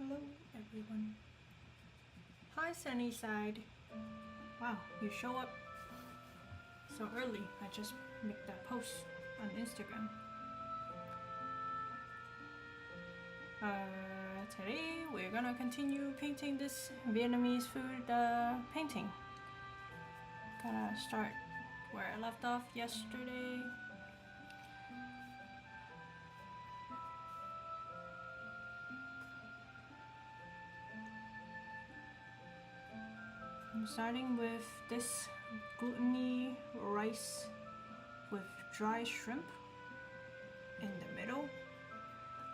Hello everyone. Hi Sunnyside. Wow, you show up so early. I just made that post on Instagram. Today we're gonna continue painting this Vietnamese food painting. Gonna start where I left off yesterday. I'm starting with this gluten-y rice with dry shrimp in the middle.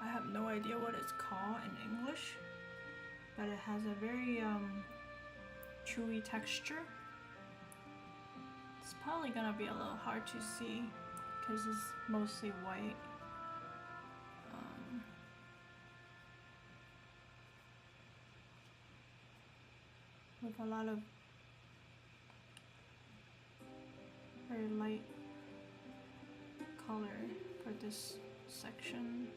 I have no idea what it's called in English, but it has a very chewy texture. It's probably gonna be a little hard to see because it's mostly white. With a lot of very light color for this section.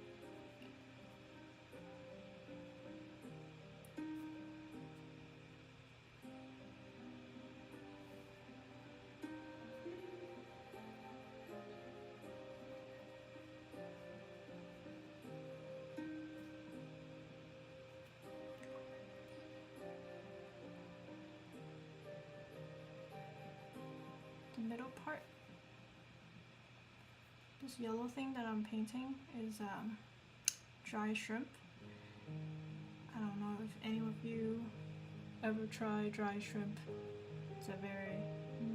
The middle part, this yellow thing that I'm painting is dry shrimp. I don't know if any of you ever try dry shrimp. It's a very,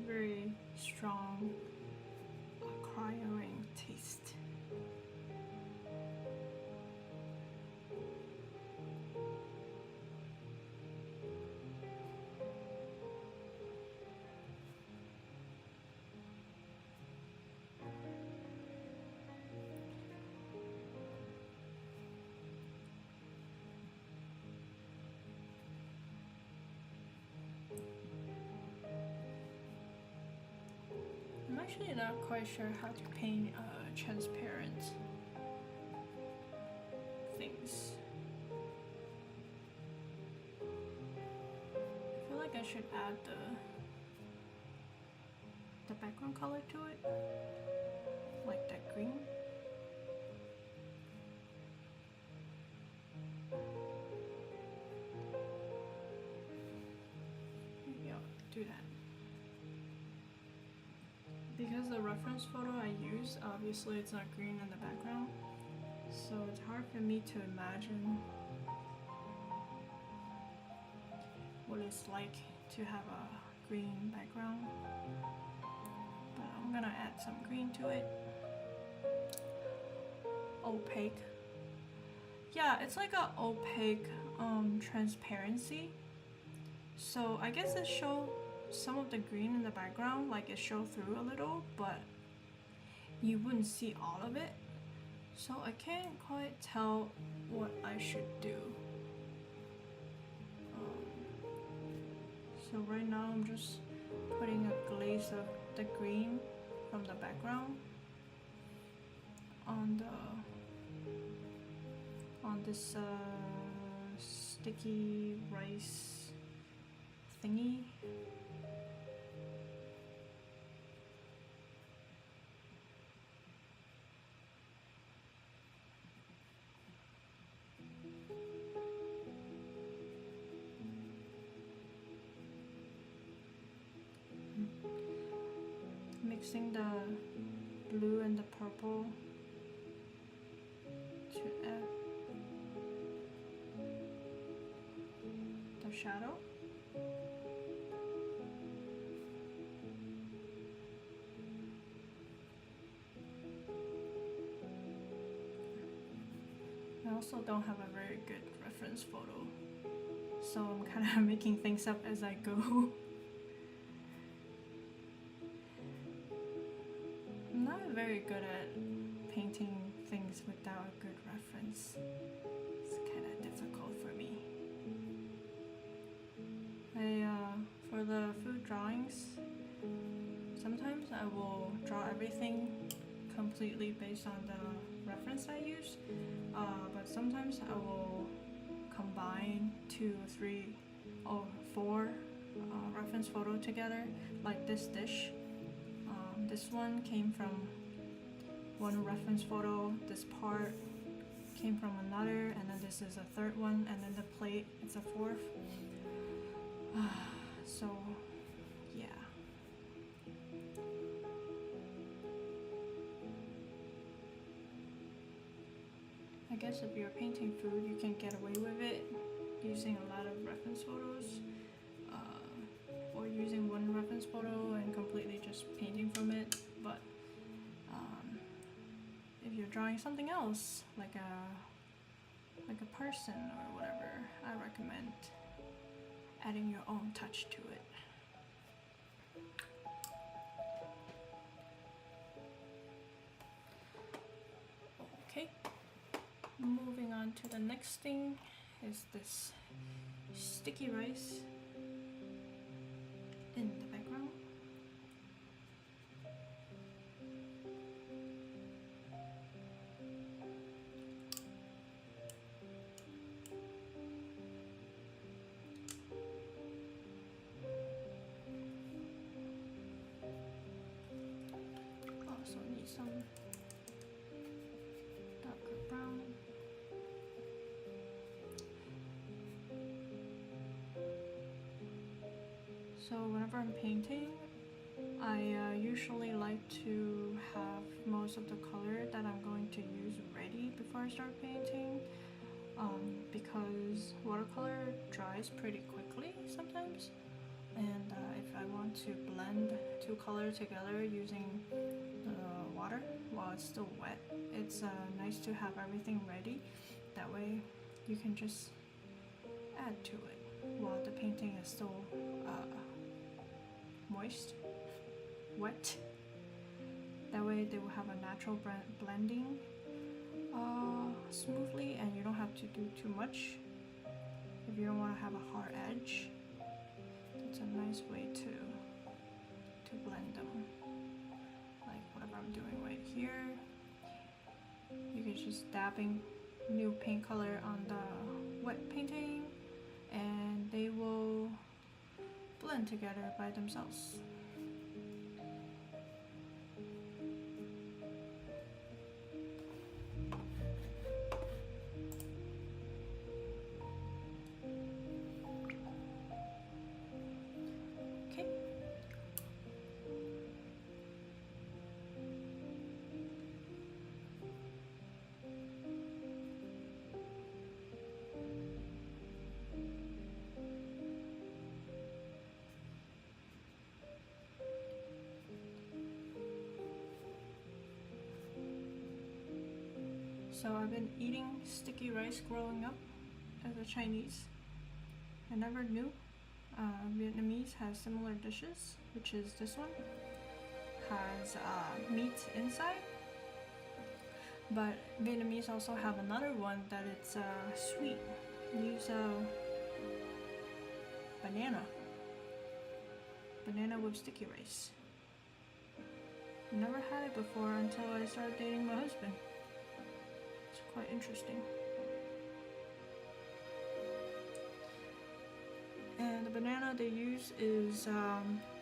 very strong, acquiring taste. I'm actually not quite sure how to paint transparent things. I feel like I should add the background color to it, like that green. Maybe I'll do that. Because the reference photo I use, obviously it's not green in the background, so it's hard for me to imagine what it's like to have a green background. But I'm gonna add some green to it. Opaque. Yeah, it's like a opaque transparency. So I guess it shows some of the green in the background, like it showed through a little, but you wouldn't see all of it. So I can't quite tell what I should do. So right now I'm just putting a glaze of the green from the background on this sticky rice thingy. Mixing the blue and the purple to add the shadow. I also don't have a very good reference photo, so I'm kind of making things up as I go. I'm not very good at painting things without a good reference. It's kind of difficult for me. For the food drawings, sometimes I will draw everything completely based on the reference I use, but sometimes I will combine 2, 3, or 4 reference photo together, like this dish. This one came from one reference photo, this part came from another, and then this is a third one, and then the plate, it's a fourth. So yeah. I guess if you're painting food, you can get away with it using a lot of reference photos, or using one reference photo and completely just painting from it. But if you're drawing something else, like a person or whatever, I recommend adding your own touch to it. Okay, moving on to the next thing is this sticky rice in the background. Also need some darker brown. So whenever I'm painting, I usually like to have most of the color that I'm going to use ready before I start painting, because watercolor dries pretty quickly sometimes, and if I want to blend two colors together using the water while it's still wet, it's nice to have everything ready. That way you can just add to it while the painting is still moist, wet. That way they will have a natural blending smoothly, and you don't have to do too much if you don't want to have a hard edge. It's a nice way to blend them, like whatever I'm doing right here. You can just dabbing new paint color on the wet painting, and they will blend together by themselves. Okay. So I've been eating sticky rice growing up as a Chinese. I never knew Vietnamese has similar dishes, which is this one. Has meat inside. But Vietnamese also have another one that it's sweet. Use banana with sticky rice. Never had it before until I started dating my husband. It's quite interesting. And the banana they use is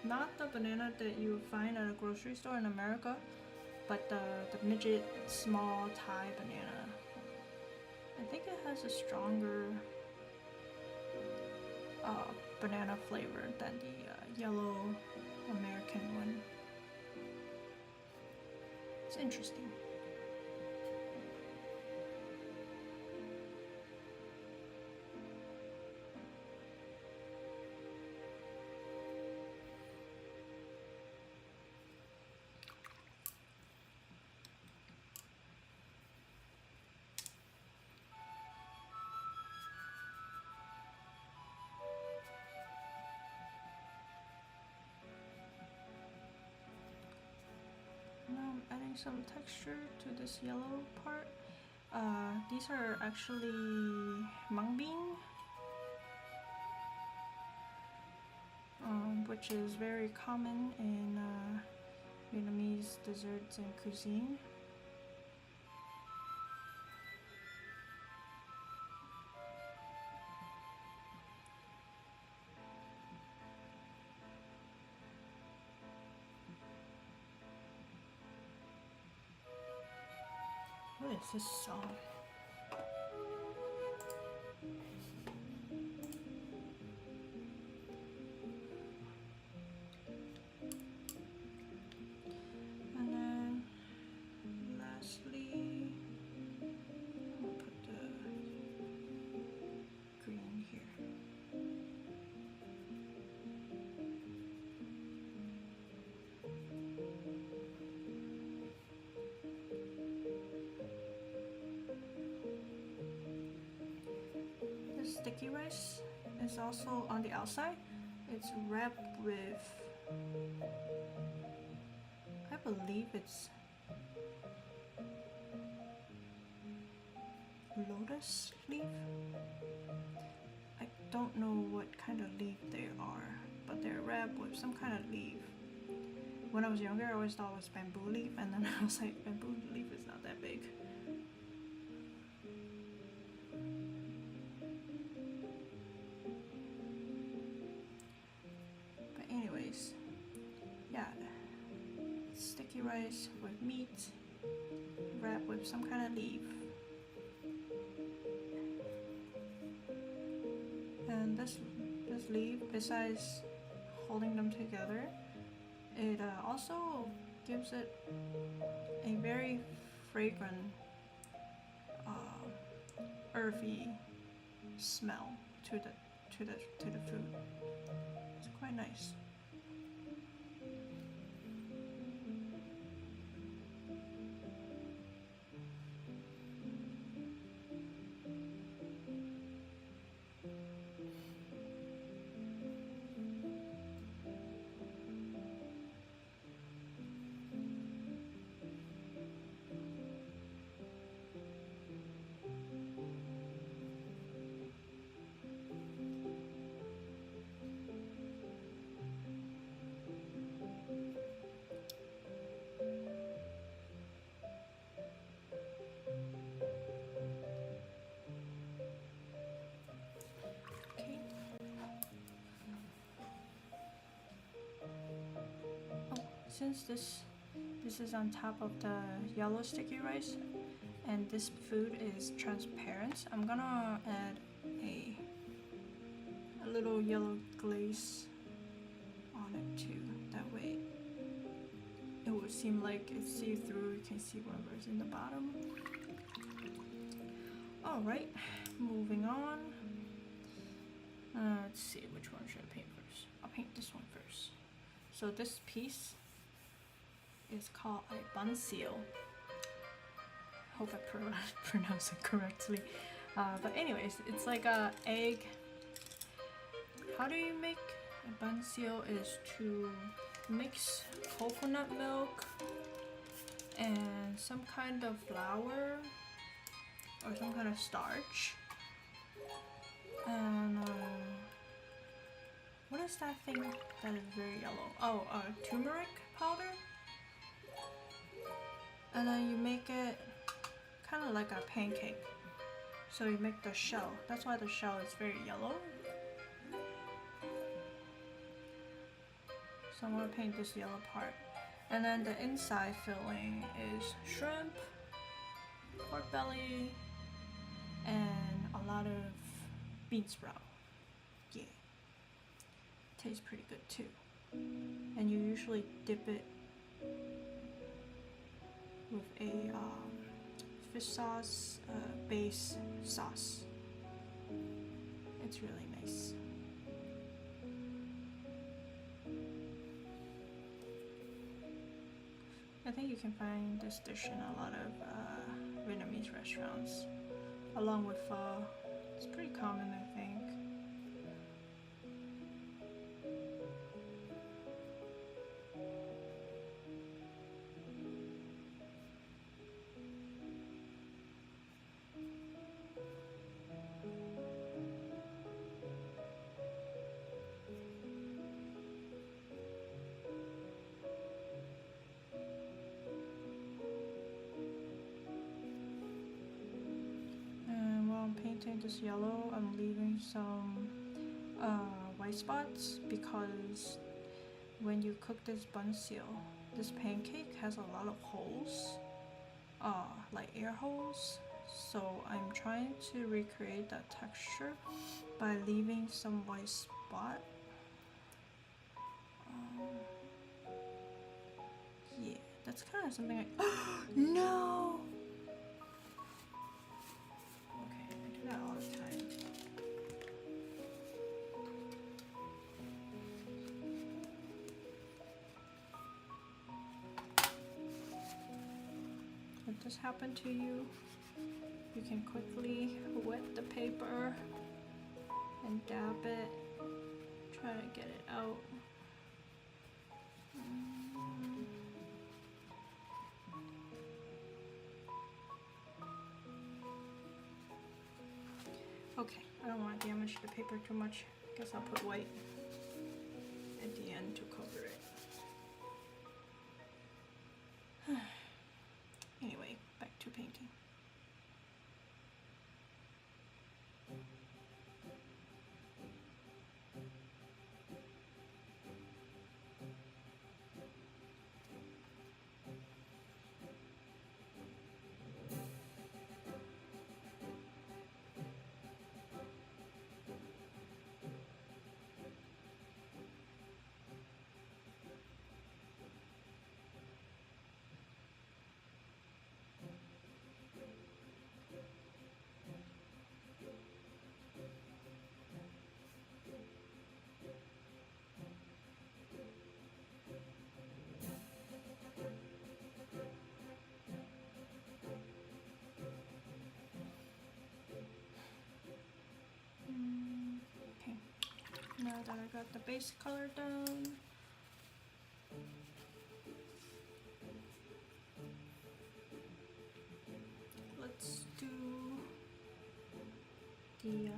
not the banana that you find at a grocery store in America, but the midget small Thai banana. I think it has a stronger banana flavor than the yellow American one. It's interesting. Now I'm adding some texture to this yellow part. These are actually mung bean, which is very common in Vietnamese desserts and cuisine. What is this song? And then lastly, I'll put the green here. The sticky rice is also on the outside. It's wrapped with, I believe it's lotus leaf. I don't know what kind of leaf they are, but they're wrapped with some kind of leaf. When I was younger, I always thought it was bamboo leaf, and then I was like, bamboo leaf is not that big. But anyways, yeah, sticky rice with meat, wrapped with some kind of leaf. And this leaf, besides holding them together, it also gives it a very fragrant, earthy smell to the food. It's quite nice. Since this is on top of the yellow sticky rice and this food is transparent, I'm gonna add a little yellow glaze on it too. That way it would seem like it's see-through. You can see whatever's in the bottom. Alright, moving on. Let's see, which one should I paint first? I'll paint this one first. So this piece is called a bun seal. Hope I pronounce it correctly. But anyways, it's like a egg. How do you make a bun seal is to mix coconut milk and some kind of flour or some kind of starch. And what is that thing that is very yellow? Oh, turmeric powder. And then you make it kind of like a pancake. So you make the shell. That's why the shell is very yellow. So I'm gonna paint this yellow part. And then the inside filling is shrimp, pork belly, and a lot of bean sprout. Yeah. Tastes pretty good too. And you usually dip it with a fish sauce base sauce. It's really nice. I think you can find this dish in a lot of Vietnamese restaurants, along with pho. It's pretty common, I think. Painting this yellow, I'm leaving some white spots because when you cook this bun seal, this pancake has a lot of holes like air holes. So I'm trying to recreate that texture by leaving some white spot. Yeah, that's kind of something I. No! Okay, I do that all the time. If this happened to you, you can quickly wet the paper and dab it, try to get it out. Okay, I don't want to damage the paper too much. Guess I'll put white at the end to cover it. Anyway, back to painting. Okay, now that I got the base color done, let's do the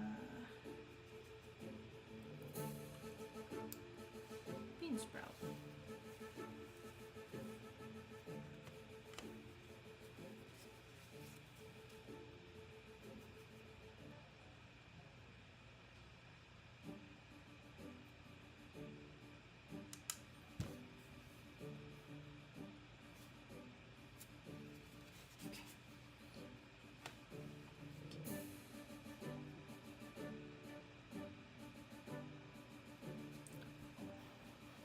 bean sprout.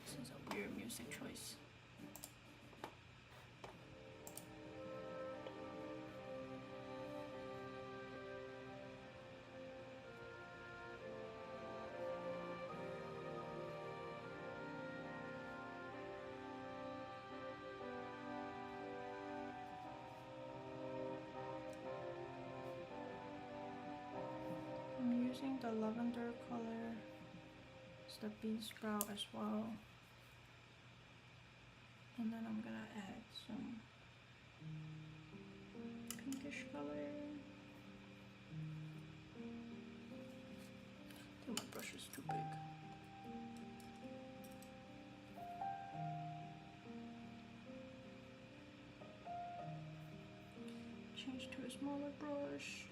This is a weird music choice. I'm using the lavender color. It's the bean sprout as well. And then I'm gonna add some pinkish color. I think my brush is too big. Change to a smaller brush.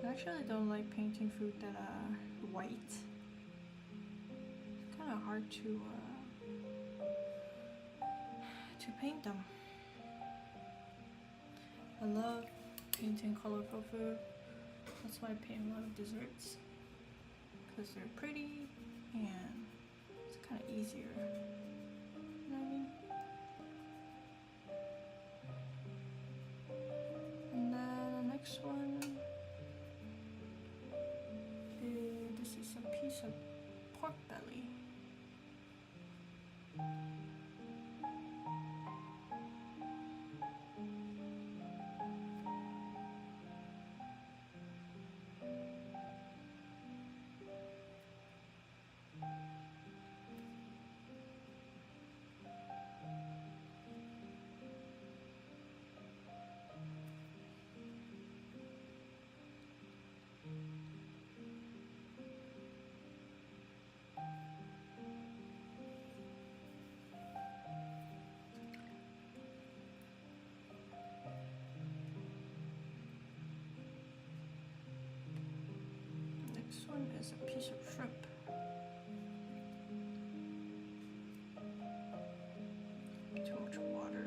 I actually don't like painting food that are white. It's kind of hard to paint them. I love painting colorful food. That's why I paint a lot of desserts, because they're pretty and it's kind of easier. You know what I mean? And then the next one. This is a piece of pork belly. is a piece of shrimp. Too much water.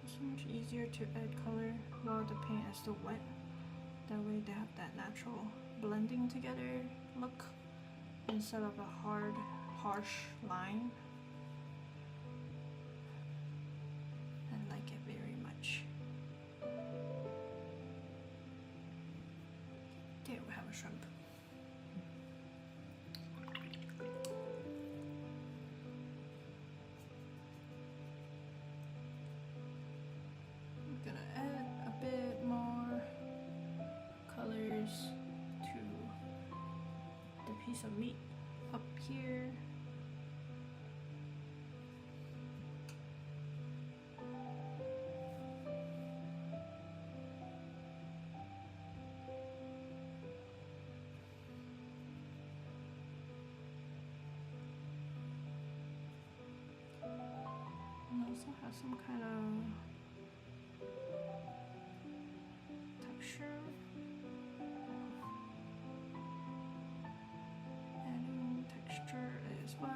So much easier to add color while the paint is still wet. That way they have that natural blending together look instead of a hard, harsh line. I like it very much. There we have a shrimp. I'm gonna add a bit more colors to the piece of meat up here. And also has some kind of texture. Adding texture as well.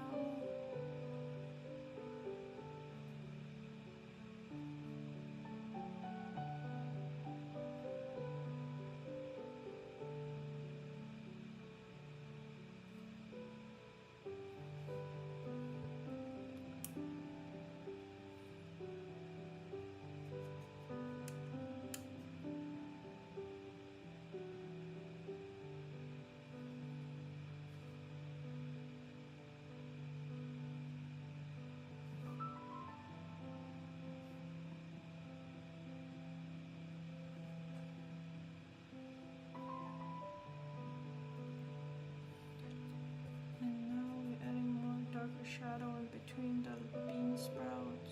And now we're adding more darker shadow in between the bean sprouts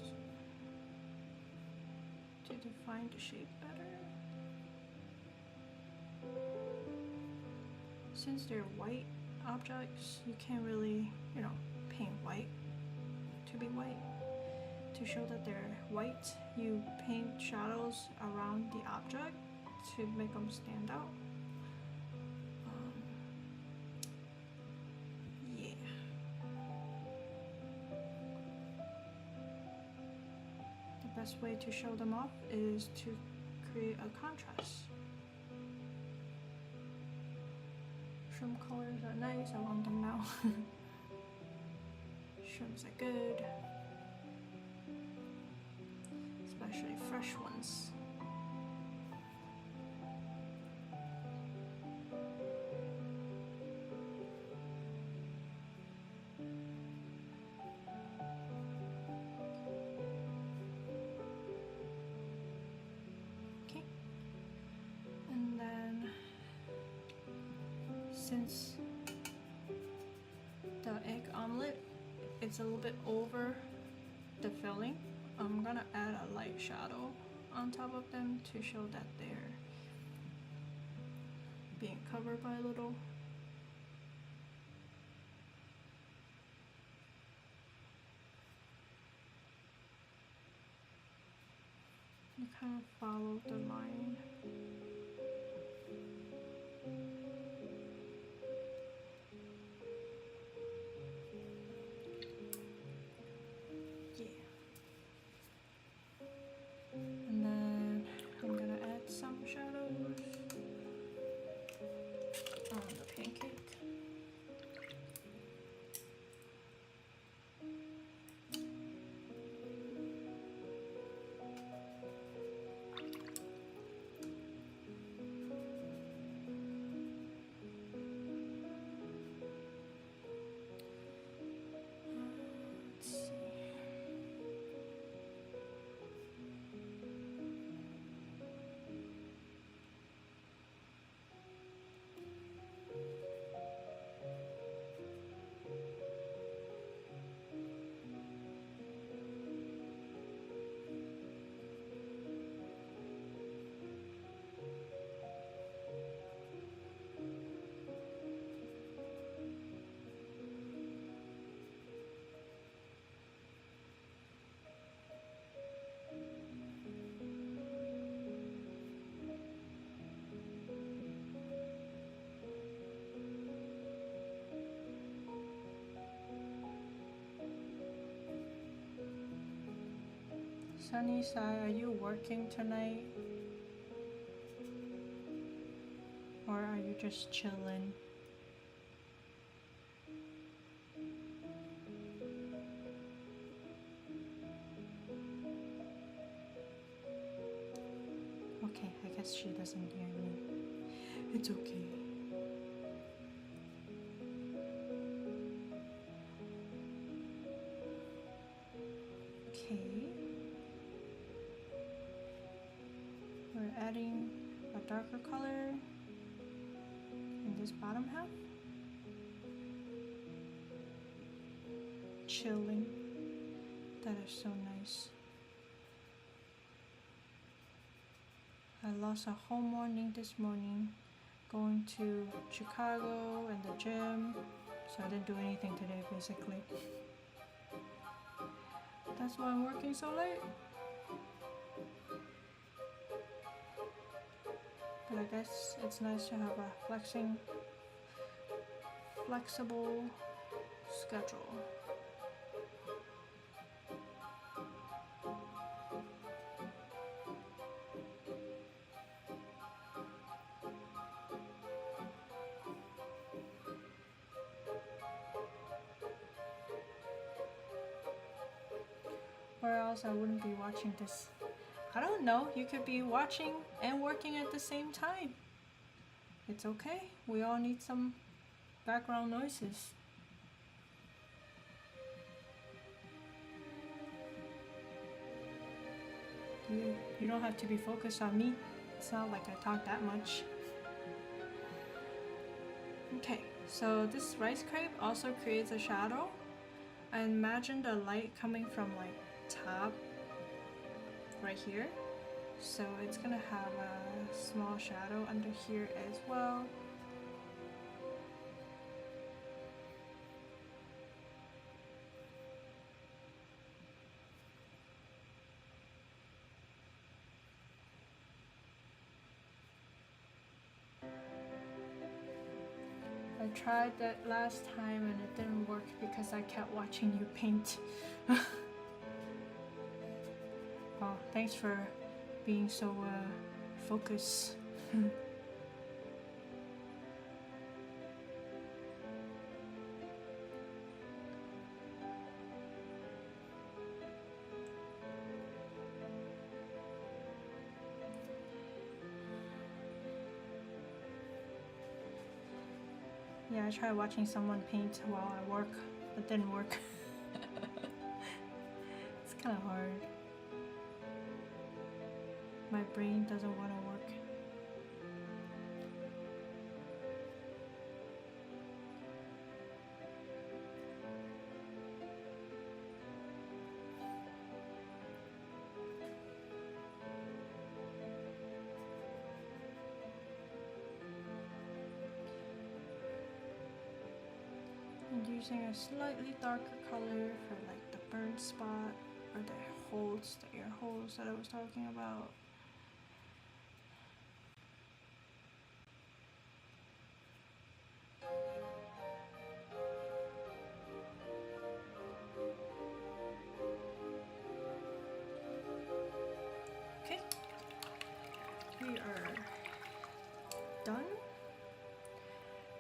to define the shape better. Since they're white objects, you can't really, paint white to be white. To show that they're white, you paint shadows around the object to make them stand out. Yeah. The best way to show them off is to create a contrast. Shrimp colors are nice, I want them now. Shrimps are good, especially fresh ones. Okay, and then since the egg omelet it's a little bit over the filling, I'm gonna add a light shadow on top of them to show that they're being covered by a little. You kind of follow the line. Sunnyside, are you working tonight? Or are you just chilling? Okay, I guess she doesn't hear me. It's okay. Okay. We're adding a darker color in this bottom half. Chilling. That is so nice. I lost a whole morning this morning going to Chicago and the gym, so I didn't do anything today basically. That's why I'm working so late. But I guess it's nice to have a flexible schedule. Or else I wouldn't be watching this. I don't know, you could be watching and working at the same time. It's okay, we all need some background noises. You don't have to be focused on me. It's not like I talk that much. Okay, so this rice crepe also creates a shadow. I imagine the light coming from like top right here. So it's gonna have a small shadow under here as well. I tried that last time and it didn't work because I kept watching you paint. Oh, thanks for being so focused. Yeah, I tried watching someone paint while I work, but didn't work. It's kind of hard. My brain doesn't want to work. And using a slightly darker color for like the burn spot or the holes, the ear holes that I was talking about. Okay, we are done.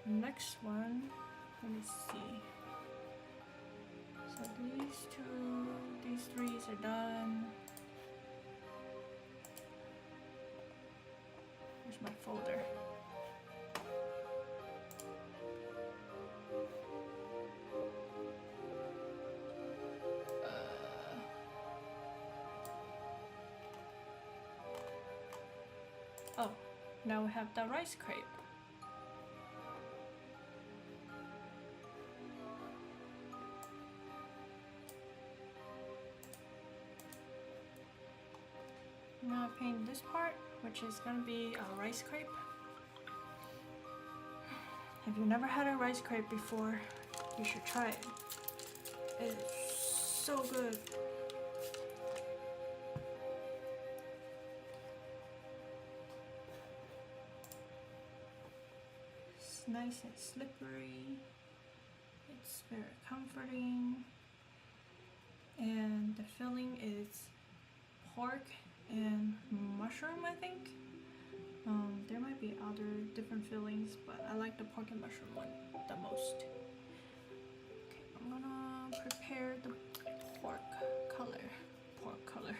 Next one, let me see. So these three are done. Where's my folder? Oh, now we have the rice crepe. I'm gonna paint this part, which is gonna be a rice crepe. If you've never had a rice crepe before, you should try it. It's so good. It's nice and slippery. It's very comforting. And the filling is pork and mushroom, I think. There might be other different fillings, but I like the pork and mushroom one the most. Okay, I'm gonna prepare the pork color. Pork color.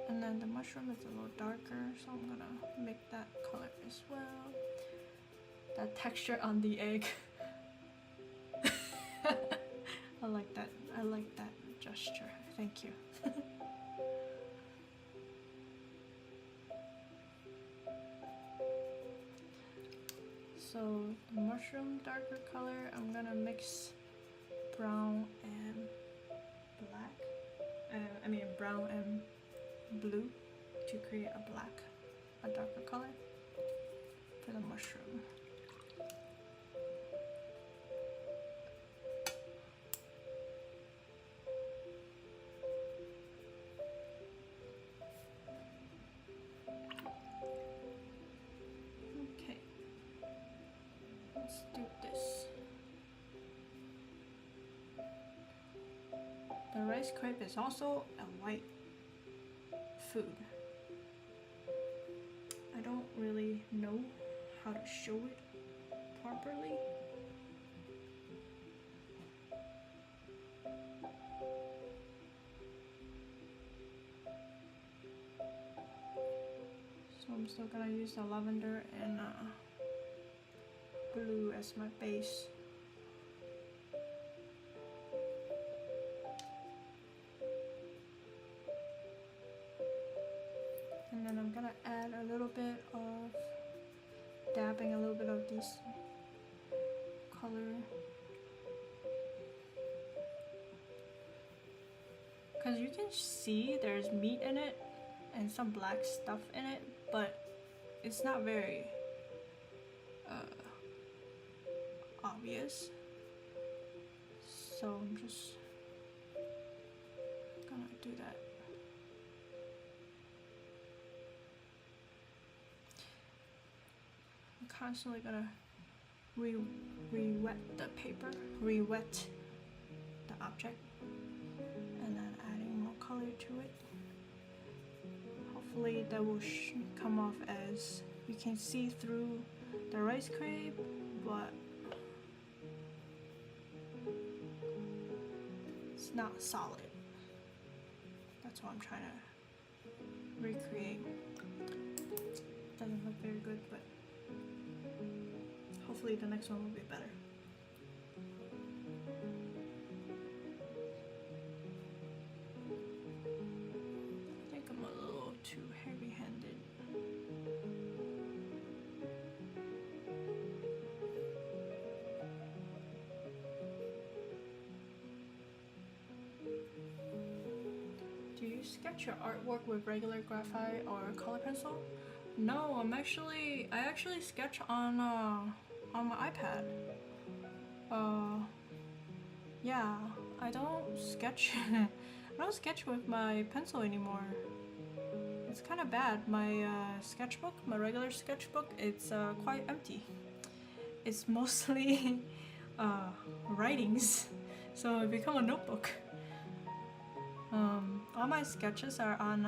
And then the mushroom is a little darker, so I'm gonna make that color as well. That texture on the egg. I like that. I like that gesture. Thank you. So the mushroom darker color, I'm gonna mix brown and black. I mean brown and blue to create a black, a darker color for the mushroom. Okay, let's do this. The rice crepe is also a white food. I don't really know how to show it properly. So I'm still gonna use the lavender and blue as my base. And then I'm gonna add a little bit of, dabbing a little bit of this color. Because you can see there's meat in it and some black stuff in it, but it's not very obvious. So I'm just gonna do that. I'm constantly gonna re-wet the paper, re-wet the object, and then adding more color to it. Hopefully that will come off as you can see through the rice crepe, but it's not solid. That's what I'm trying to recreate. Doesn't look very good, but hopefully the next one will be better. I think I'm a little too heavy-handed. Do you sketch your artwork with regular graphite or color pencil? No, I actually sketch on my iPad. Yeah, I don't sketch. I don't sketch with my pencil anymore. It's kind of bad. My sketchbook, my regular sketchbook, it's quite empty. It's mostly writings, so it become a notebook. All my sketches are on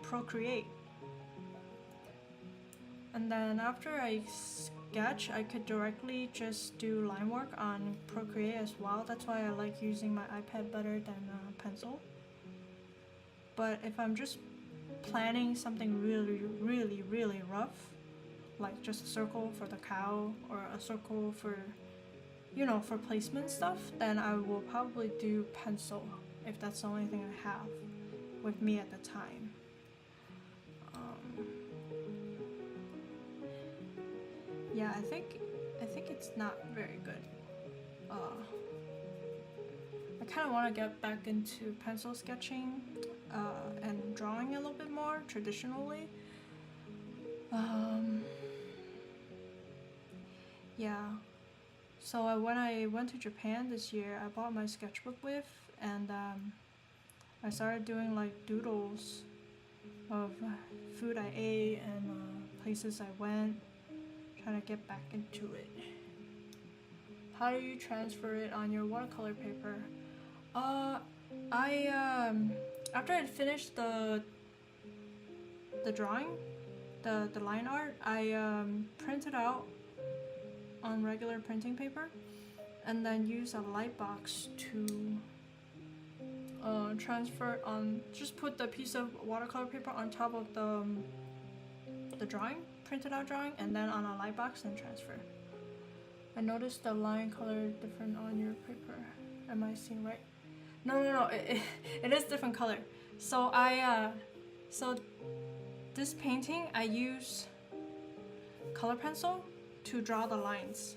Procreate. And then after I sketch, I could directly just do line work on Procreate as well. That's why I like using my iPad better than pencil. But if I'm just planning something really rough, like just a circle for the cow or a circle for, you know, for placement stuff, then I will probably do pencil if that's the only thing I have with me at the time. Yeah, I think it's not very good. I kind of want to get back into pencil sketching and drawing a little bit more traditionally. Yeah. So when I went to Japan this year, I bought my sketchbook with, and I started doing like doodles of food I ate and places I went, trying to get back into it. How do you transfer it on your watercolor paper? I after I finished the drawing, the line art, I printed out on regular printing paper, and then use a light box to transfer on. Just put the piece of watercolor paper on top of the drawing, printed out drawing, and then on a light box and transfer. I noticed the line color different on your paper. Am I seeing right? No. It is different color. So so this painting I use color pencil to draw the lines.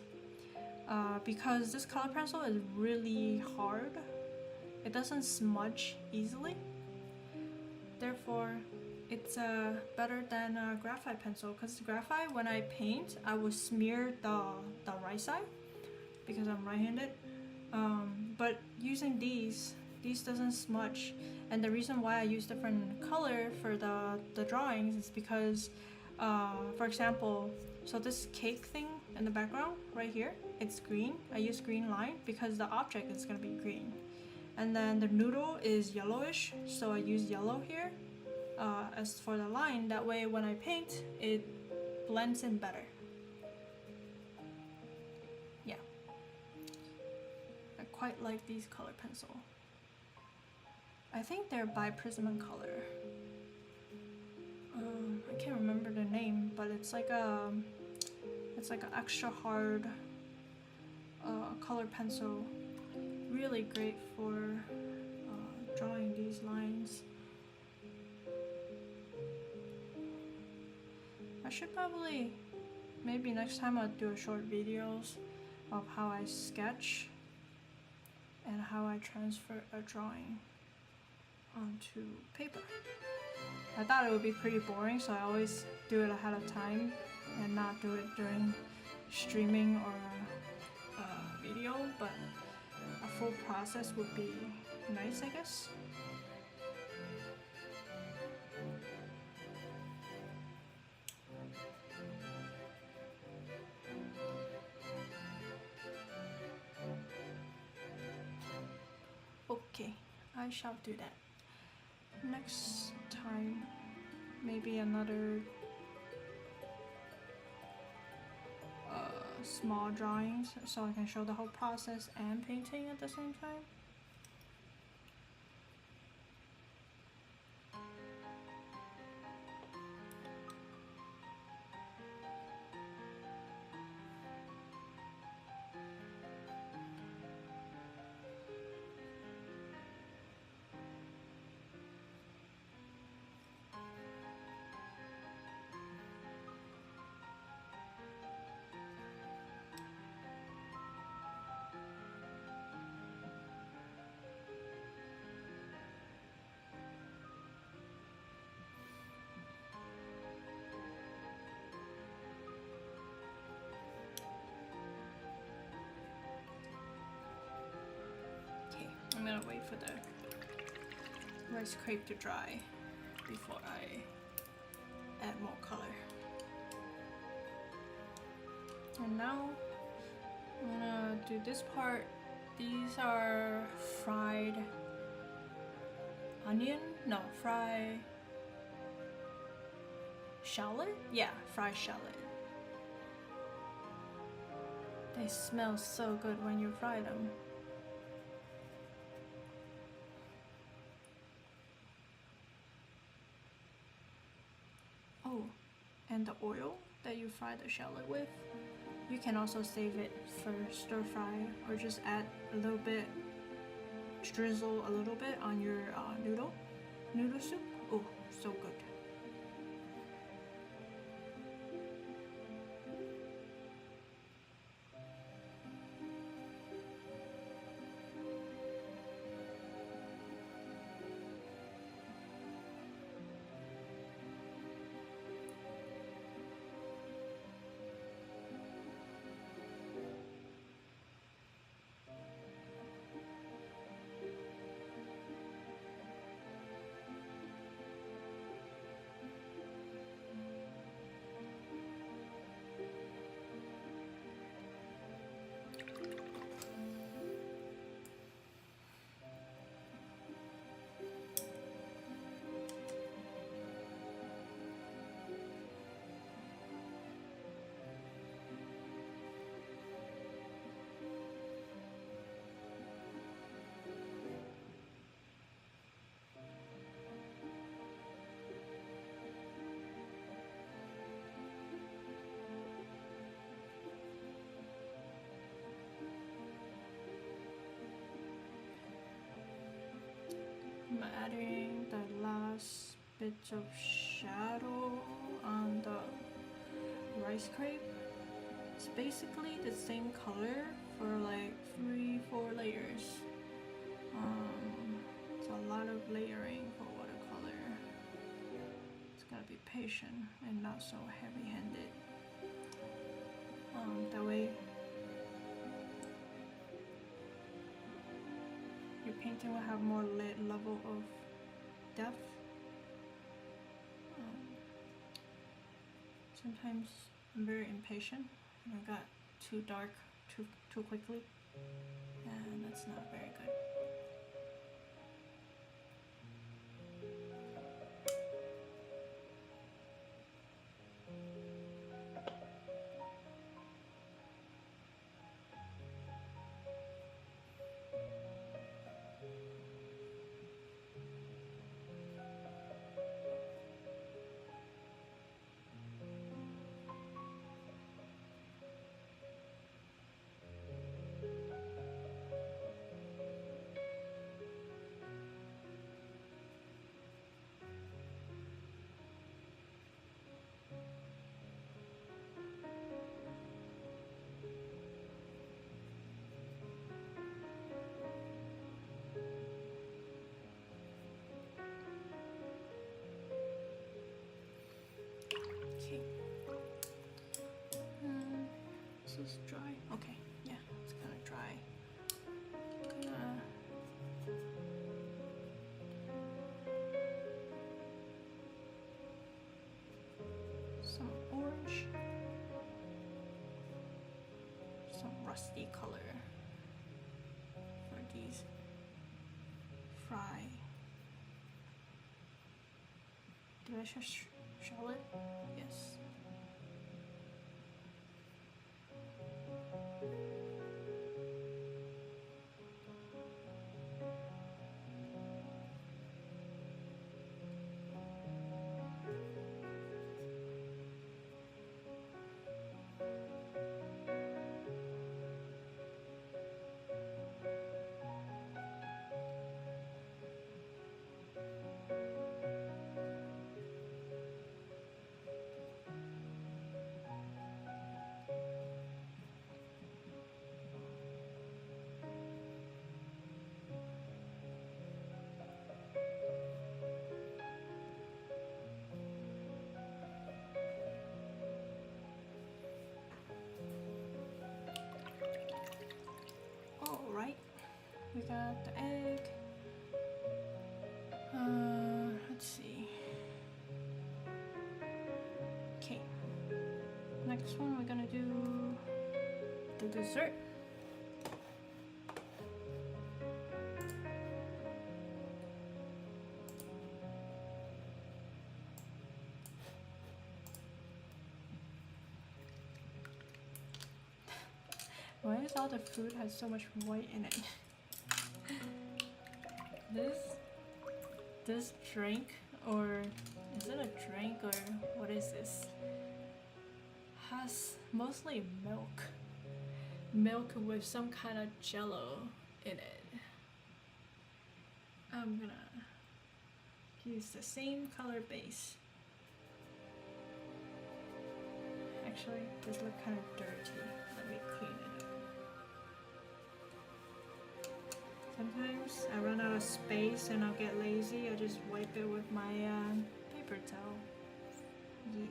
Because this color pencil is really hard. It doesn't smudge easily. Therefore, it's better than a graphite pencil. Because graphite, when I paint, I will smear the right side because I'm right-handed. But using these doesn't smudge. And the reason why I use different color for the drawings is because, for example, so this cake thing in the background right here, it's green. I use green line because the object is gonna be green. And then the noodle is yellowish, so I use yellow here as for the line. That way when I paint, it blends in better. Yeah. I quite like these color pencil. I think they're by Prismacolor. I can't remember the name, but it's like an extra hard color pencil. Really great for drawing these lines. I should probably, maybe next time I'll do a short videos of how I sketch and how I transfer a drawing onto paper. I thought it would be pretty boring, so I always do it ahead of time and not do it during streaming or video, but a full process would be nice, I guess. Okay, I shall do that. Next time, maybe another small drawings so I can show the whole process and painting at the same time. I'm gonna wait for the rice crepe to dry before I add more color. And now I'm gonna do this part. These are fried onion? No, fried shallot? Yeah, fried shallot. They smell so good when you fry them. Oh, and the oil that you fry the shallot with, you can also save it for stir fry or just add a little bit, drizzle a little bit on your noodle soup. Oh, so good. I'm adding the last bits of shadow on the rice crepe. It's basically the same color for like 3-4 layers. It's a lot of layering for watercolor. It's gotta be patient and not so heavy-handed. That way your painting will have more level of depth. Sometimes I'm very impatient and I got too dark too quickly, and that's not very good. Okay. This is dry. Okay, yeah, it's kind of dry. Some orange, some rusty color for these fry. Did I just shell it? Yes. Alright, we got the egg. Let's see. Okay, next one we're gonna do the dessert. Why is all the food has so much white in it? This drink, or is it a drink or what is this? Has mostly milk with some kind of jello in it. I'm gonna use the same color base. Actually, this looks kind of dirty. Let me clean it up. Sometimes I run out of space and I'll get lazy. I just wipe it with my paper towel. Yeah.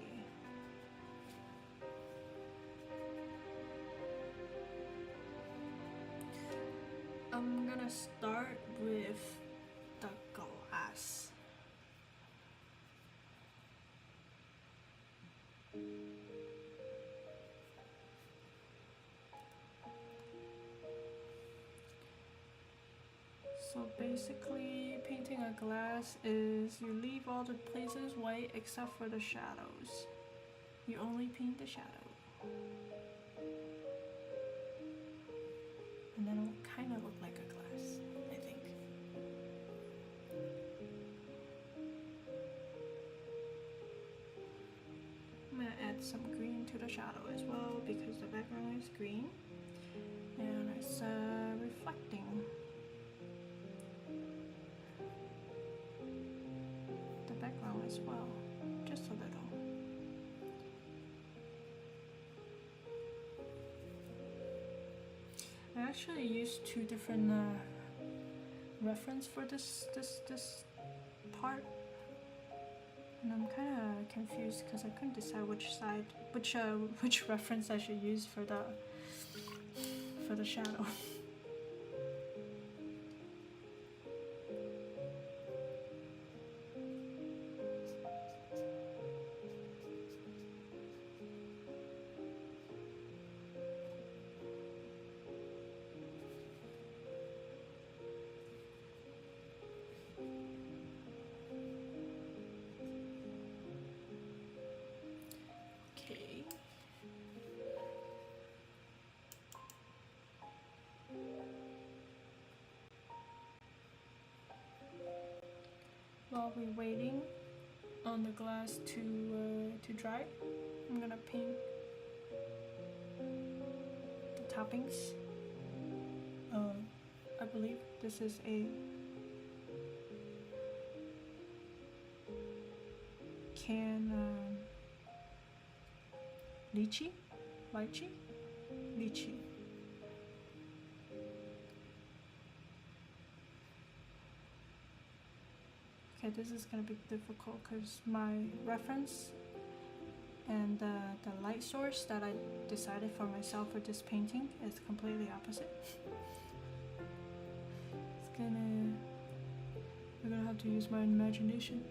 I'm gonna start with the glass. So basically, painting a glass is you leave all the places white except for the shadows. You only paint the shadow. And then it'll kind of look like a glass, I think. I'm gonna add some green to the shadow as well because the background is green. And it's reflecting. as well, just a little. I actually used two different reference for this part, and I'm kind of confused because I couldn't decide which reference I should use for the shadow. Okay. While we're waiting on the glass to dry, I'm gonna paint the toppings. I believe this is a can lychee. Okay, this is gonna be difficult because my reference and the light source that I decided for myself for this painting is completely opposite. We're gonna have to use my imagination.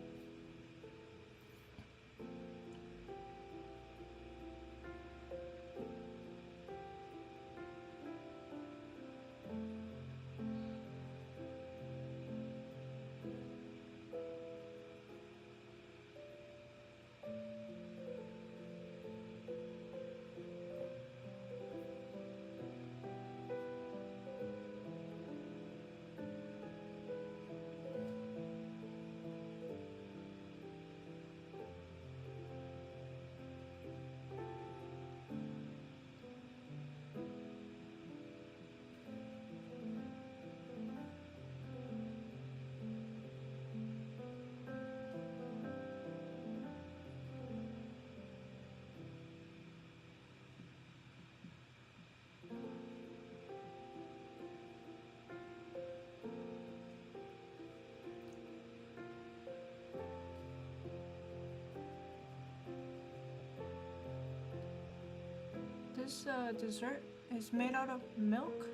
This dessert is made out of milk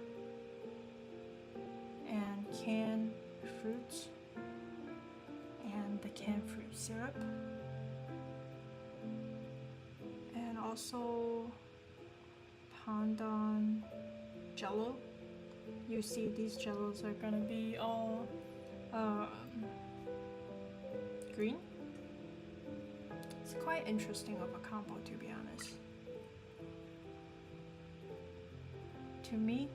and canned fruits and the canned fruit syrup, and also pandan jello. You see these jellos are gonna be all green. It's quite interesting of a combo, to be honest. To me,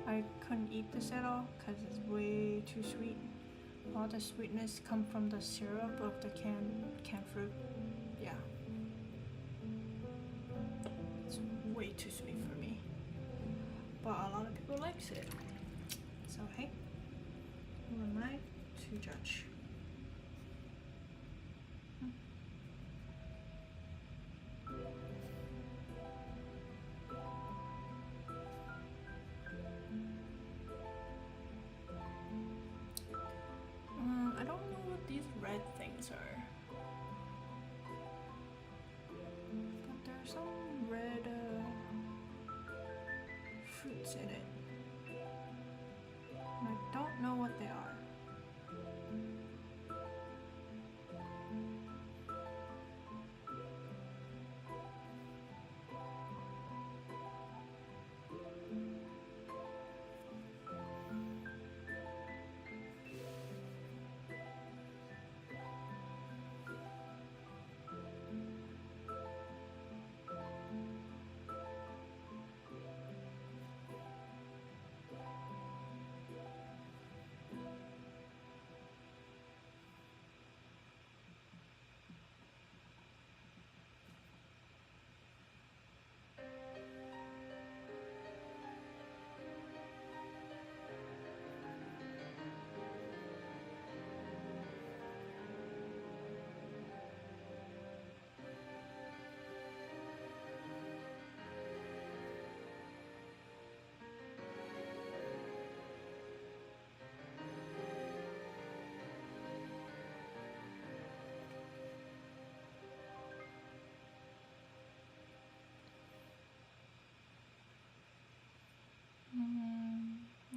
I couldn't eat this at all because it's way too sweet. All the sweetness come from the syrup of the canned fruit. Yeah, it's way too sweet for me. But a lot of people likes it. So hey, who am I to judge? I don't know what these red things are, but there's some red fruits in it, and I don't know what they are.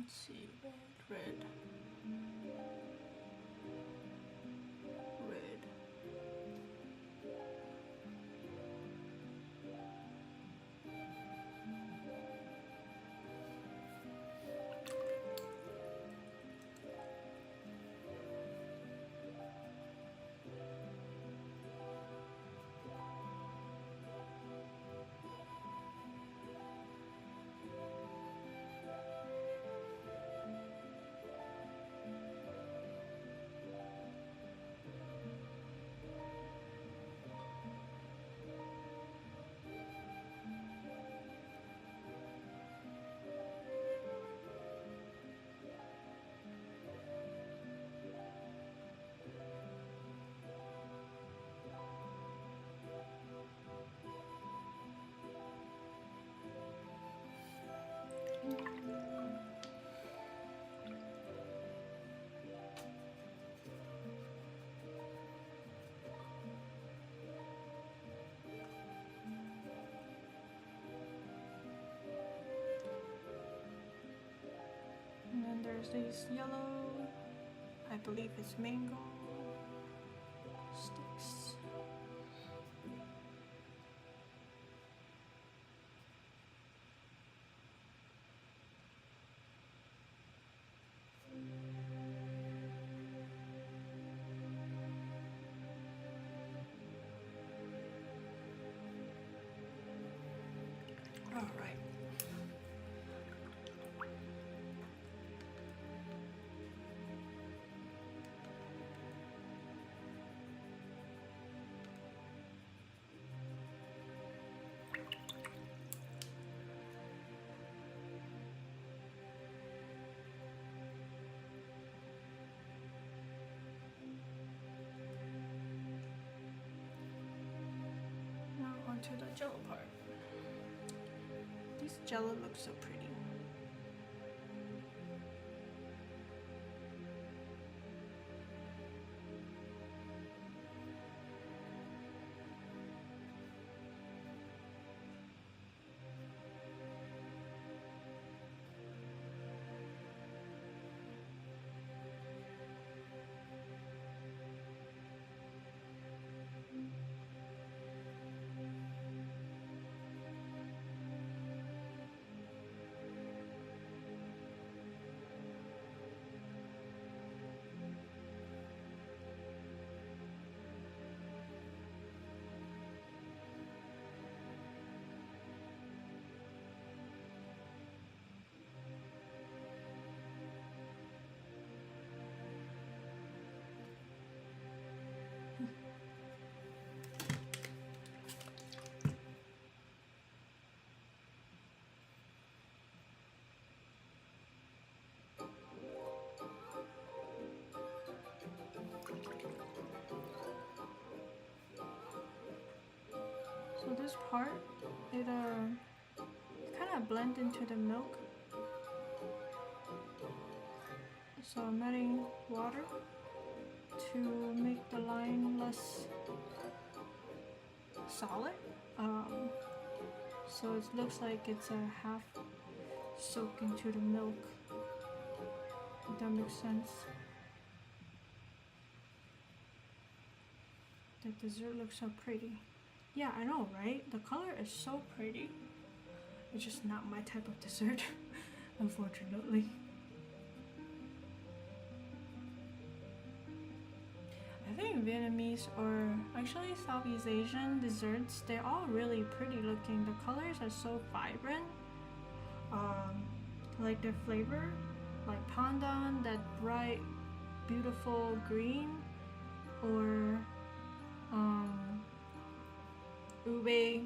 see, red, red. And then there's these yellow, I believe it's mango sticks. All right. Now onto the jello part. This jello looks so pretty. So this part, it kind of blend into the milk. So I'm adding water to make the line less solid. So it looks like it's a half soaked into the milk. If that makes sense. The dessert looks so pretty. Yeah, I know, right? The color is so pretty. It's just not my type of dessert, unfortunately. I think Vietnamese or actually Southeast Asian desserts, they're all really pretty looking. The colors are so vibrant. Like the flavor, like pandan, that bright, beautiful green, or ube,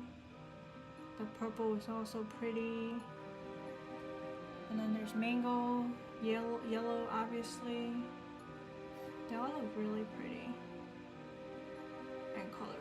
the purple is also pretty. And then there's mango, yellow obviously. They all look really pretty and colorful.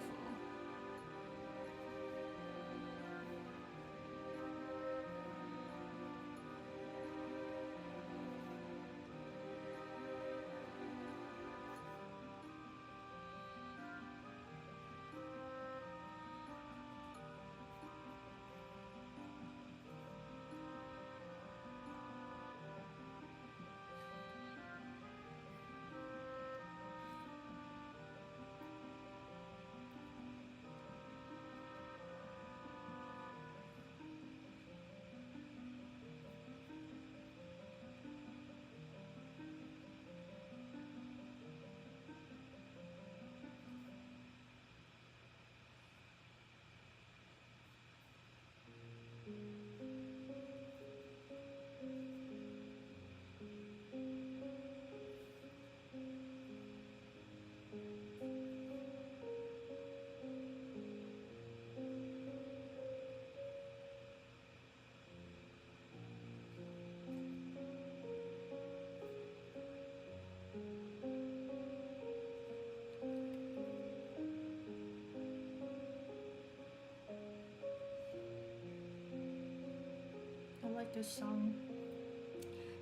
about this song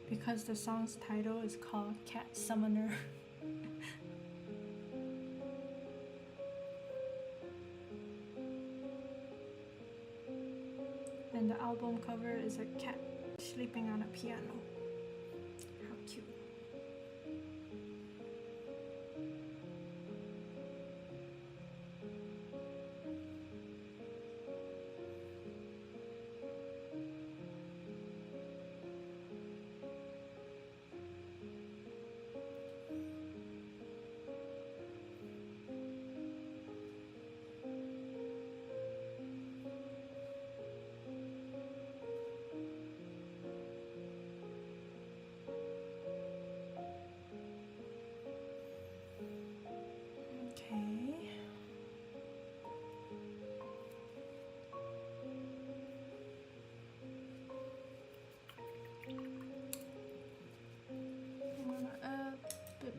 because the song's title is called Cat Summoner. And the album cover is a cat sleeping on a piano. How cute.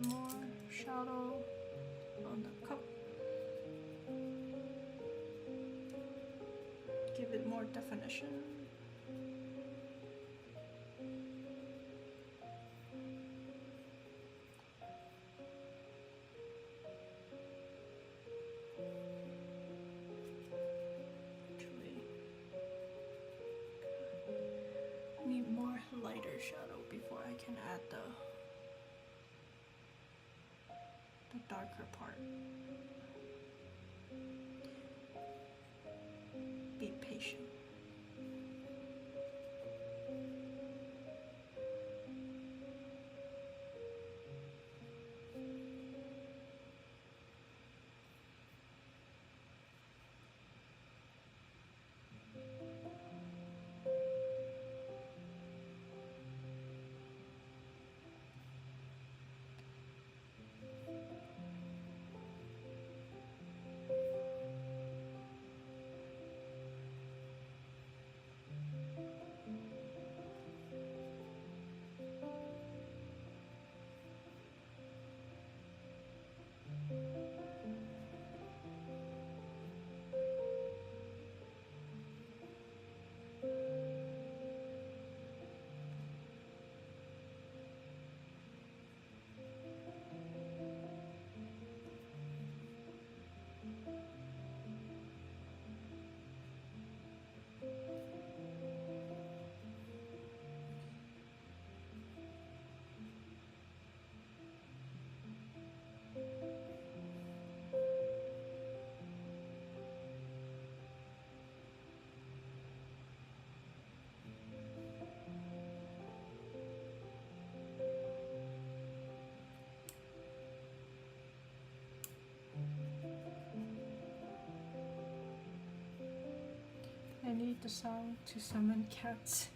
More shadow on the cup. Give it more definition. Actually, need more lighter shadow before I can add the darker part. Be patient. I need the song to summon cats.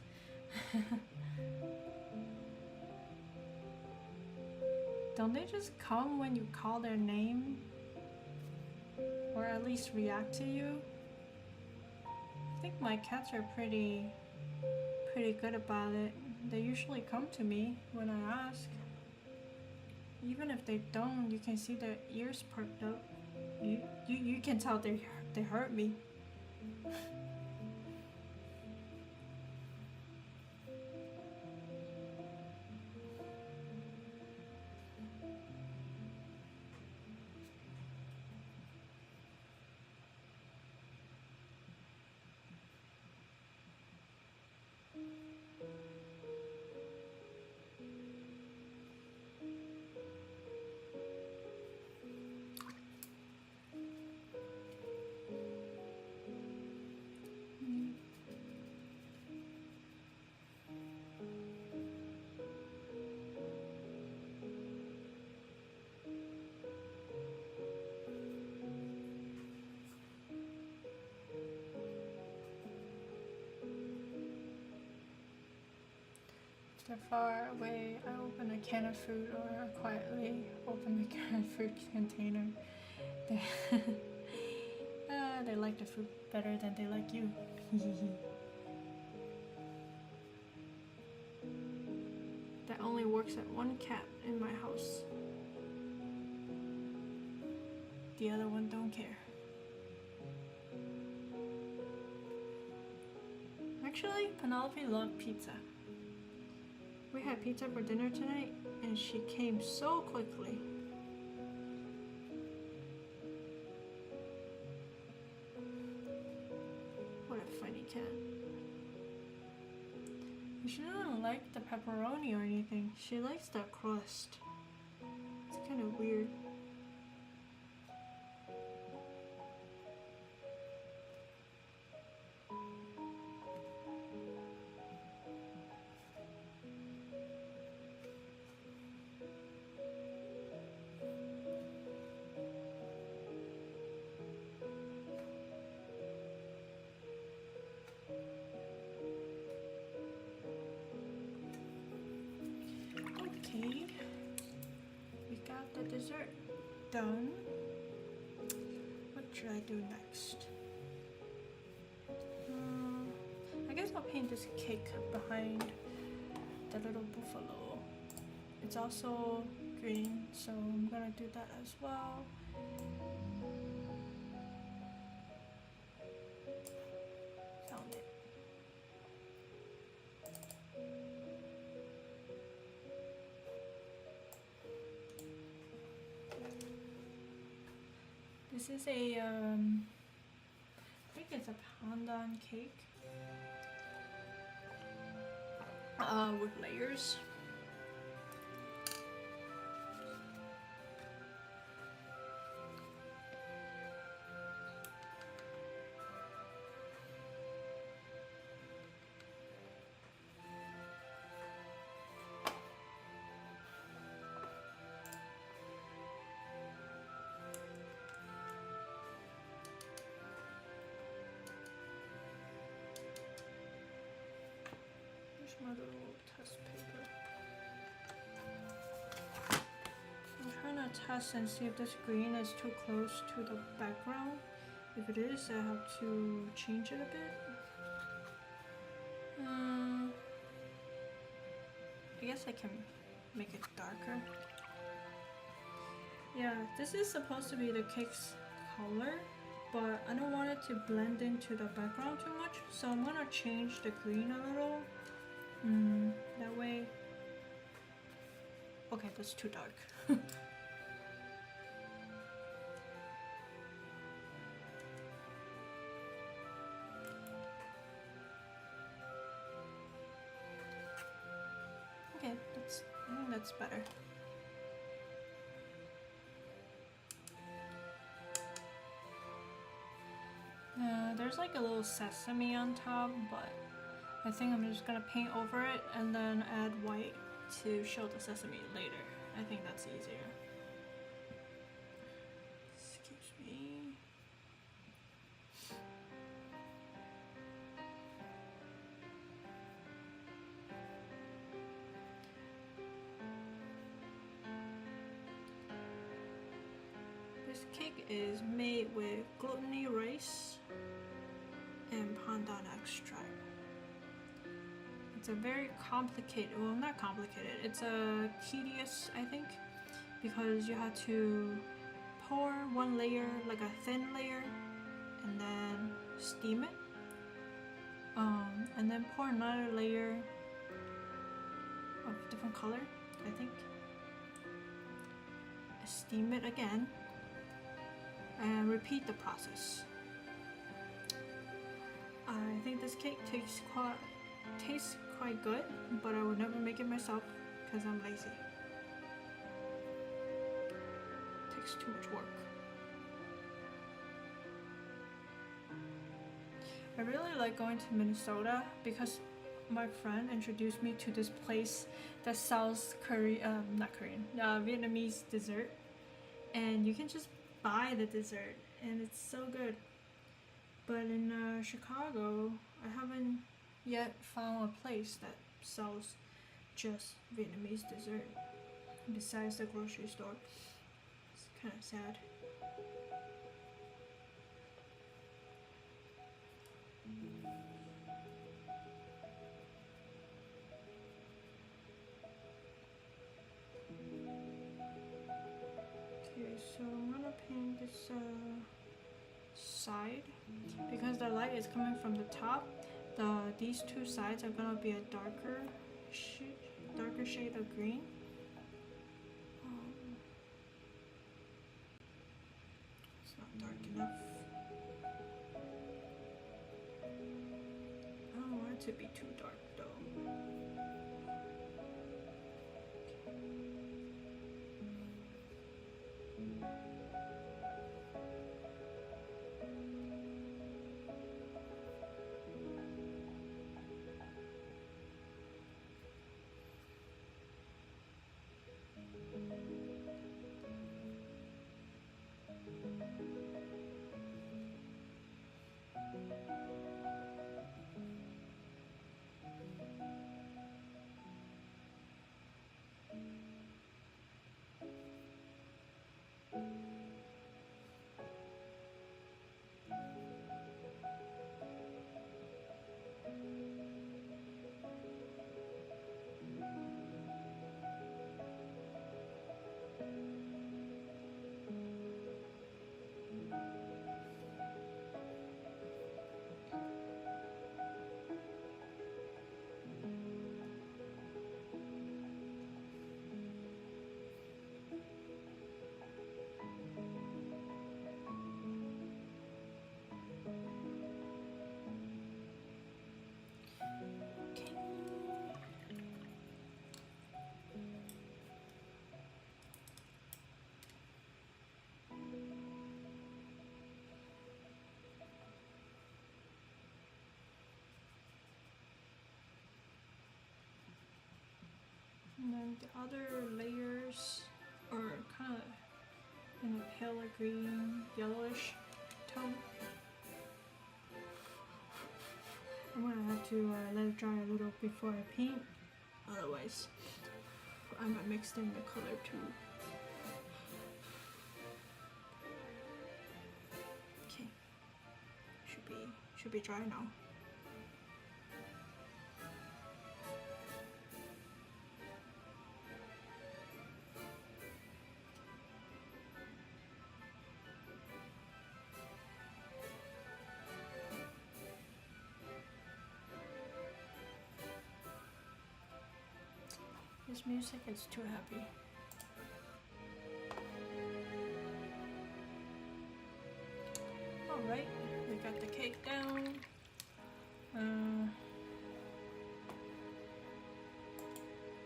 Don't they just come when you call their name? Or at least react to you? I think my cats are pretty good about it. They usually come to me when I ask. Even if they don't, you can see their ears perked up. You can tell they hurt me. They're far away. I open a can of fruit or quietly open the can of fruit container. They like the fruit better than they like you. That only works at one cat in my house. The other one don't care. Actually, Penelope loved pizza. We had pizza for dinner tonight, and she came so quickly. What a funny cat. She doesn't like the pepperoni or anything. She likes the crust. It's kind of weird. Okay, we got the dessert done. What should I do next? I guess I'll paint this cake behind the little buffalo. It's also green, so I'm gonna do that as well. Found it. This is a, I think it's a pandan cake with layers. My little test paper. I'm trying to test and see if this green is too close to the background. If it is, I have to change it a bit. I guess I can make it darker. Yeah, this is supposed to be the cake's color, but I don't want it to blend into the background too much, so I'm gonna change the green a little. That way. Okay, that's too dark. Okay, I think that's better. There's like a little sesame on top, but I think I'm just gonna paint over it and then add white to show the sesame later. I think that's easier. Excuse me. This cake is made with gluten-free rice and pandan extract. It's a very complicated, well, not complicated, it's a tedious, I think, because you have to pour one layer, like a thin layer, and then steam it, and then pour another layer of different color, I think, steam it again, and repeat the process. I think this cake tastes quite good, but I would never make it myself because I'm lazy. It takes too much work. I really like going to Minnesota because my friend introduced me to this place that sells Vietnamese dessert, and you can just buy the dessert and it's so good. But in Chicago, I haven't yet found a place that sells just Vietnamese dessert besides the grocery store. It's kind of sad. Okay, so I'm gonna paint this side because the light is coming from the top, these two sides are gonna be a darker shade of green. It's not dark enough. I don't want it to be too dark though. And then the other layers are kind of in a paler green, yellowish tone. I'm gonna have to let it dry a little before I paint, otherwise I might mix in the color too. Okay, should be dry now. This music is too happy. Alright, we got the cake down.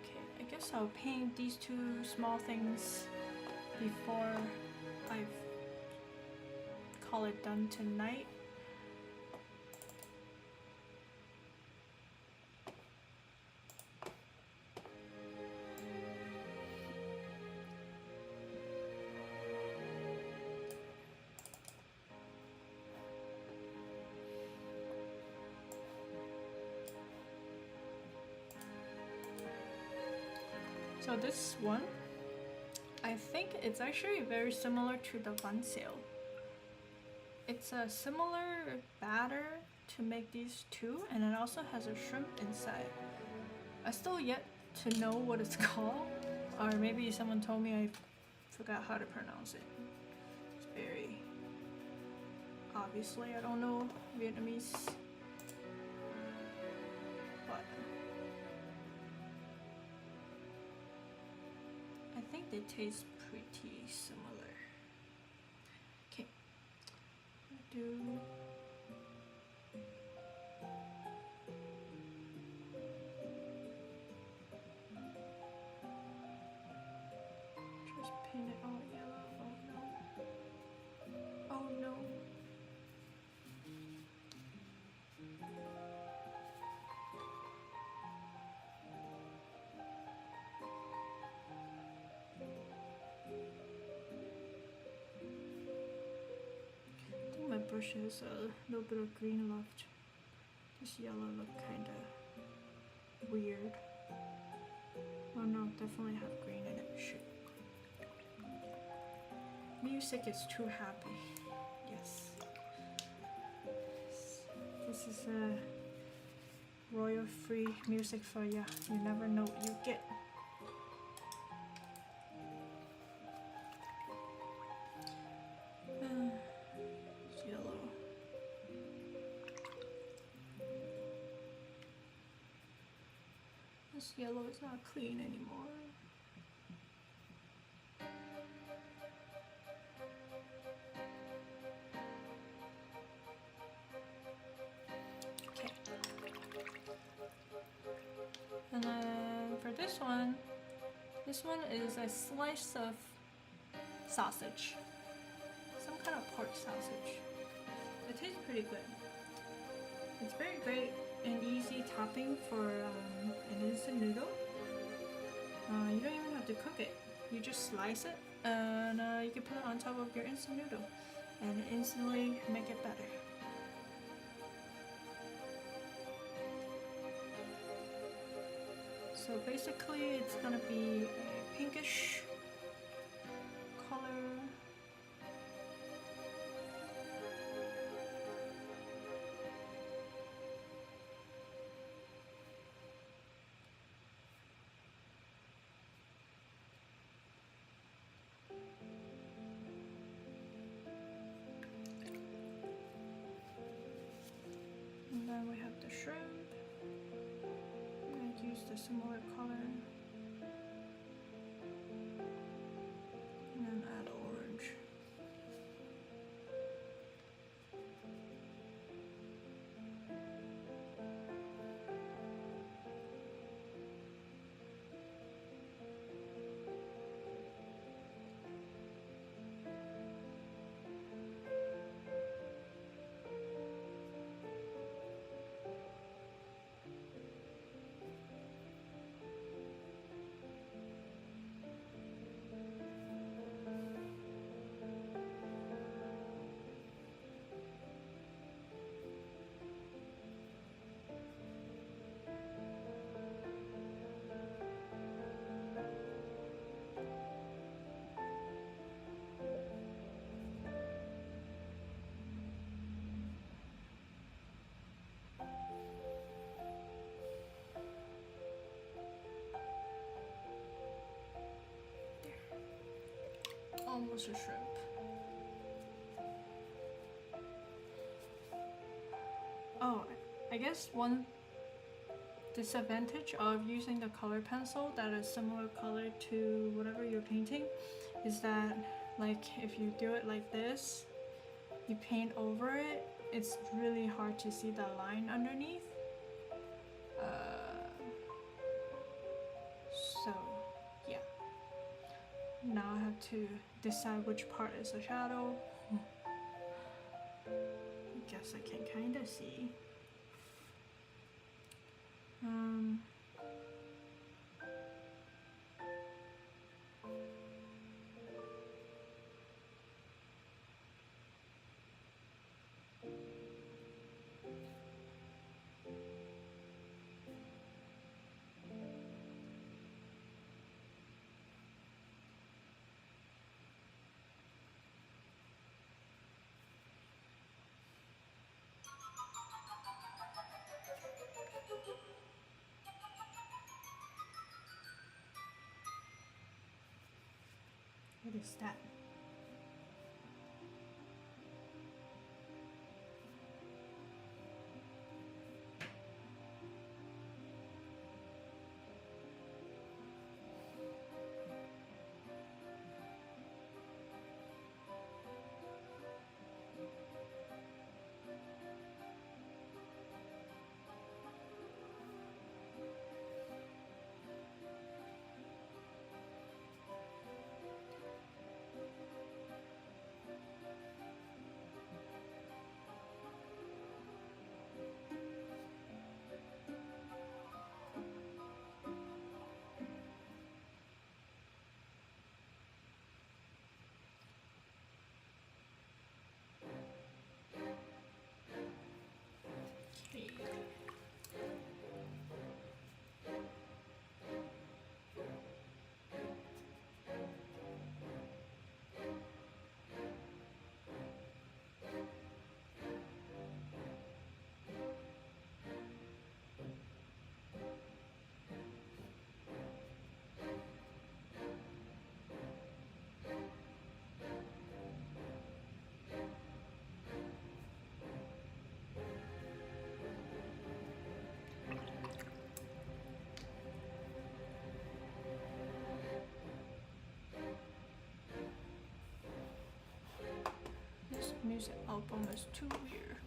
Okay, I guess I'll paint these two small things before I call it done tonight. So this one, I think it's actually very similar to the Van Sale. It's a similar batter to make these two, and it also has a shrimp inside. I still yet to know what it's called, or maybe someone told me I forgot how to pronounce it. It's very, obviously I don't know Vietnamese, but I think they taste pretty similar. Okay, do just paint it all yellow. Oh no. Oh no. I think my brush has a little bit of green left. This yellow look kinda weird. Oh no, definitely have green in it. Shoot. Music is too happy. Yes. This is royal free music for ya. You never know what you get. It's yellow. this yellow is not clean anymore. Okay. And then for this one is a slice of sausage. Some kind of pork sausage. It tastes pretty good. It's very great and easy topping for an instant noodle. You don't even have to cook it. You just slice it and you can put it on top of your instant noodle and instantly make it better. So basically it's gonna be a pinkish color. And then we have the shrimp. I'm going to use the similar color. And then add orange. Almost a shrimp. Oh, I guess one disadvantage of using the color pencil that is similar color to whatever you're painting is that, like, if you do it like this, you paint over it, it's really hard to see the line underneath. So yeah, now I have to decide which part is a shadow. I guess I can kind of see. What is that? music album is too weird.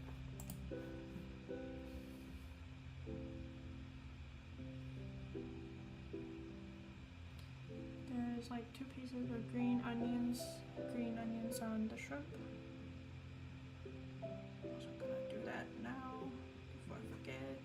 There's like 2 pieces of green onions on the shrimp. So I'm gonna do that now before I forget.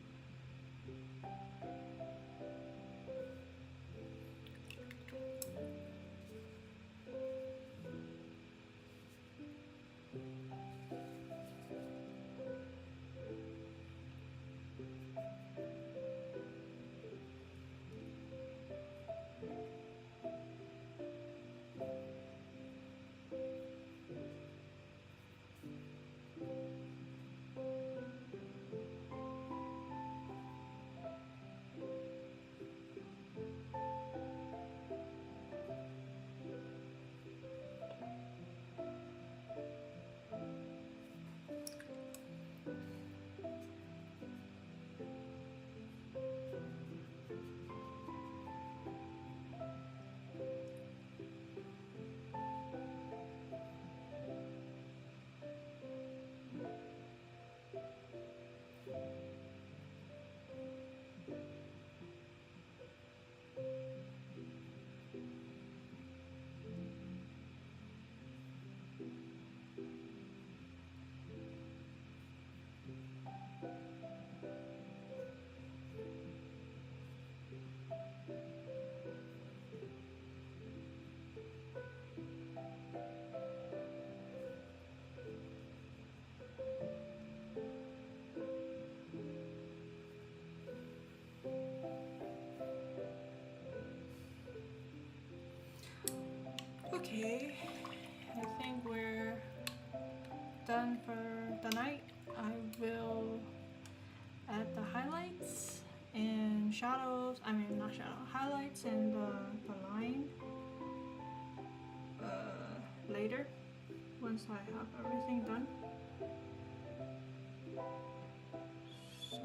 Okay, I think we're done for the night. I will add the highlights and shadows, not shadow, highlights and the line later once I have everything done. So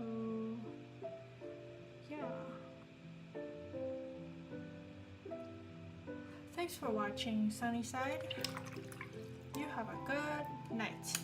yeah. Thanks for watching, Sunnyside. You have a good night.